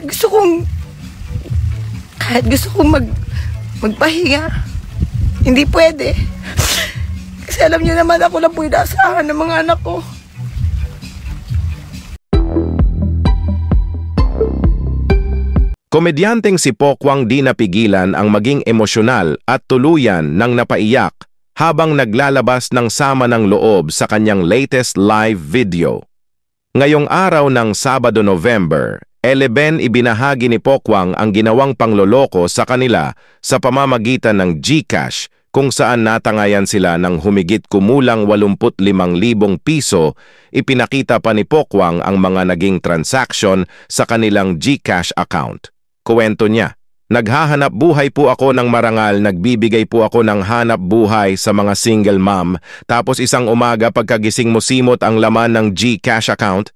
Kahit gusto kong magpahinga, hindi pwede. Kasi alam niyo naman, ako lang po yung naasahan ng mga anak ko. Komedyanteng si Pokwang di napigilan ang maging emosyonal at tuluyan ng napaiyak habang naglalabas ng sama ng loob sa kanyang latest live video. Ngayong araw ng Sabado, November 11, ibinahagi ni Pokwang ang ginawang pangloloko sa kanila sa pamamagitan ng GCash, kung saan natangayan sila ng humigit kumulang 85,000 piso. Ipinakita pa ni Pokwang ang mga naging transaction sa kanilang GCash account. Kuwento niya, "Naghahanap buhay po ako ng marangal, nagbibigay po ako ng hanap buhay sa mga single mom, tapos isang umaga pagkagising mo simot ang laman ng GCash account.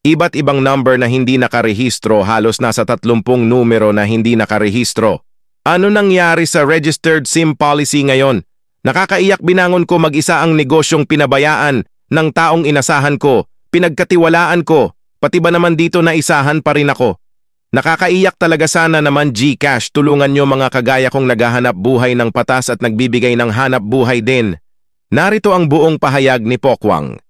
Iba't ibang number na hindi nakarehistro, halos nasa 30 numero na hindi nakarehistro. Ano nangyari sa registered SIM policy ngayon? Nakakaiyak, binangon ko mag-isa ang negosyong pinabayaan ng taong inasahan ko, pinagkatiwalaan ko, pati ba naman dito na isahan pa rin ako? Nakakaiyak talaga, sana naman GCash, tulungan nyo mga kagaya kong naghahanap buhay ng patas at nagbibigay ng hanap buhay din." Narito ang buong pahayag ni Pokwang.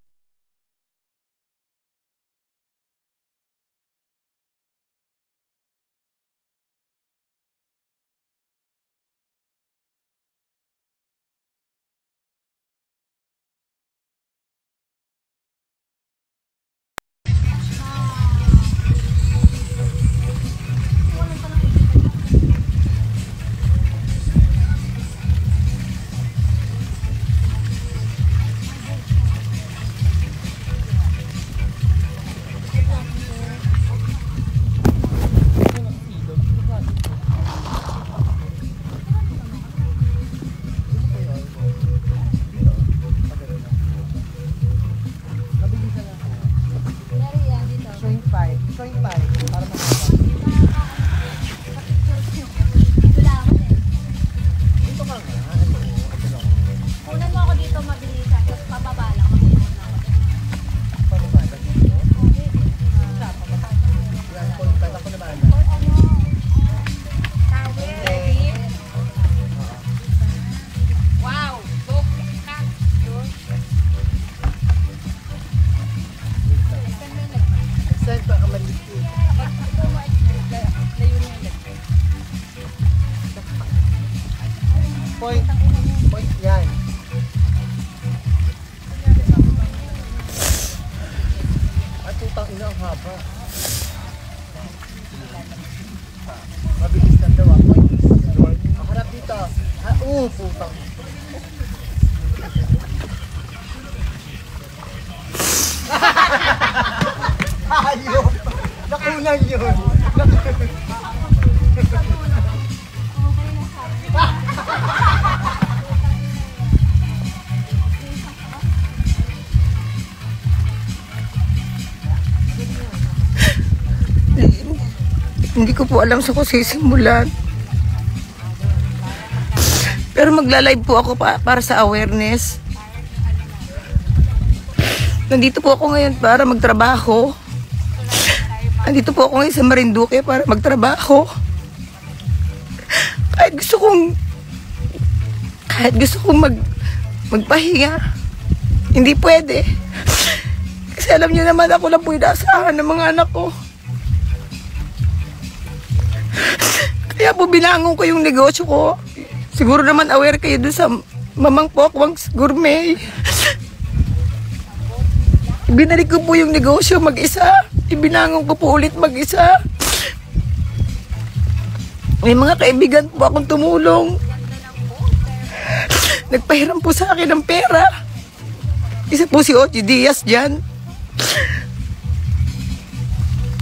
Point yan. At tutang ina ang haba. Mabilis lang daw. Point. Harap dito. Putang. Ayun. Nakunan yun. Hindi ko po alam sa kung sisimulan. Pero magla-live po ako para sa awareness. Nandito po ako ngayon para magtrabaho. Nandito po ako ngayon sa Marinduque para magtrabaho. Kahit gusto kong magpahinga, hindi pwede. Kasi alam niyo naman, ako lang po yung naasahan ng mga anak ko. Kaya po binangon ko yung negosyo ko. Siguro naman aware kayo doon sa Mamang Pokwang's Gourmet. Binalik ko po yung negosyo mag-isa. Ibinangon ko po ulit mag-isa. May mga kaibigan po akong tumulong. Nagpahiram po sa akin ng pera. Isa po si Ochi Diaz dyan.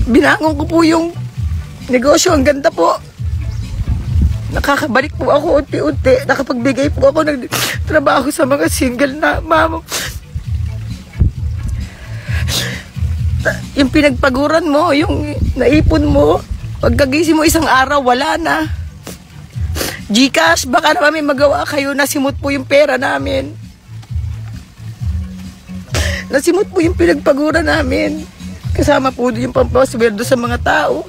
Binangon ko po yung negosyo. Ang ganda po. Nakakabalik po ako unti-unti. Nakapagbigay po ako ng trabaho sa mga single na mama. Yung pinagpaguran mo, yung naipon mo, pagkagising mo isang araw, wala na. GCash, baka naman may magawa kayo, nasimot po yung pera namin. Nasimot po yung pinagpaguran namin. Kasama po yung pampasweldo sa mga tao.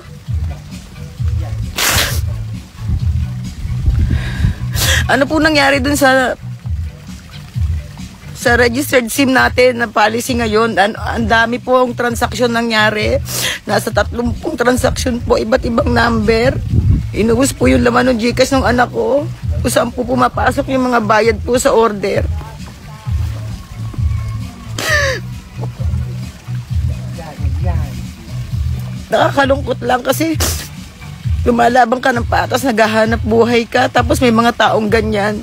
Ano po nangyari dun sa registered SIM natin na policy ngayon? Ang dami po ang transaksyon nangyari. Nasa 30 transaksyon po, iba't ibang number. Inuus po yung laman ng GCash ng anak ko. Kung saan po pumapasok yung mga bayad po sa order. Nakakalungkot lang kasi lumalabang ka ng patas, naghahanap buhay ka, tapos may mga taong ganyan.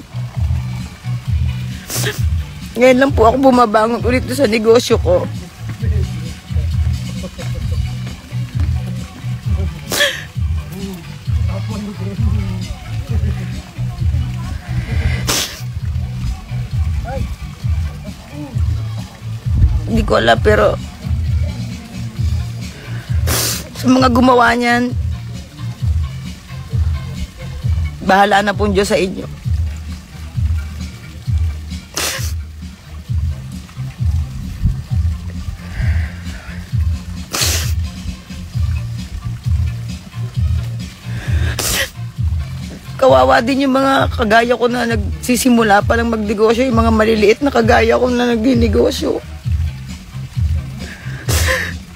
Ngayon lang po ako bumabangon ulit sa negosyo ko. Hindi ko alam, pero sa mga gumawa niyan, bahala na po Diyos sa inyo. Kawawa din yung mga kagaya ko na nagsisimula pa lang magnegosyo, yung mga maliliit na kagaya ko na nagninegosyo.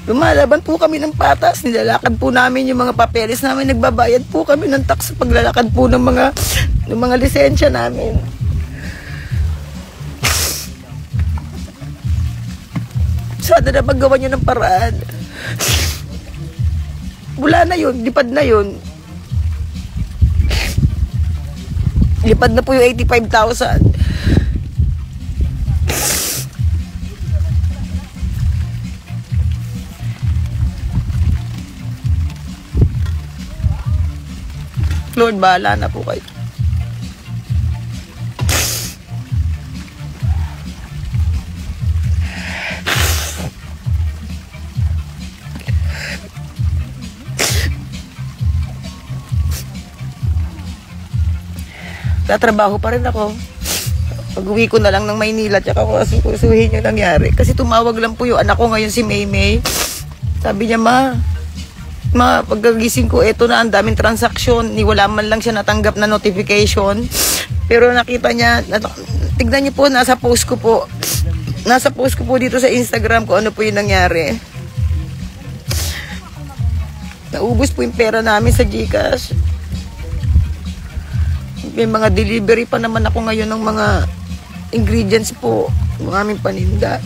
Lumalaban po kami ng patas, nilalakad po namin yung mga papeles namin, nagbabayad po kami ng tax sa paglalakad po ng mga lisensya namin. Sana na magawa nyo ng paraan. Wala na yun, lipad na yun. Lipad na po yung 85,000. Lord, bahala na po kayo. Tatrabaho pa rin ako. Pag-uwi ko na lang ng Maynila, tsaka ko asusuhin yung nangyari. Kasi tumawag lang po yung anak ko ngayon, si Maymay. Sabi niya, Ma, pagkagising ko, eto na, ang daming transaksyon. Wala man lang siya natanggap na notification. Pero nakita niya, tignan niyo po, nasa post ko po. Nasa post ko po dito sa Instagram ko ano po yung nangyari. Naubos po yung pera namin sa GCash. May mga delivery pa naman ako ngayon ng mga ingredients po, ng aming paninda.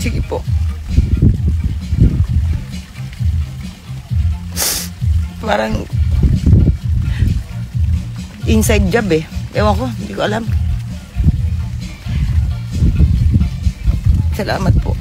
Sige po. Parang inside job eh. Ewan ko, hindi ko alam. Salamat po.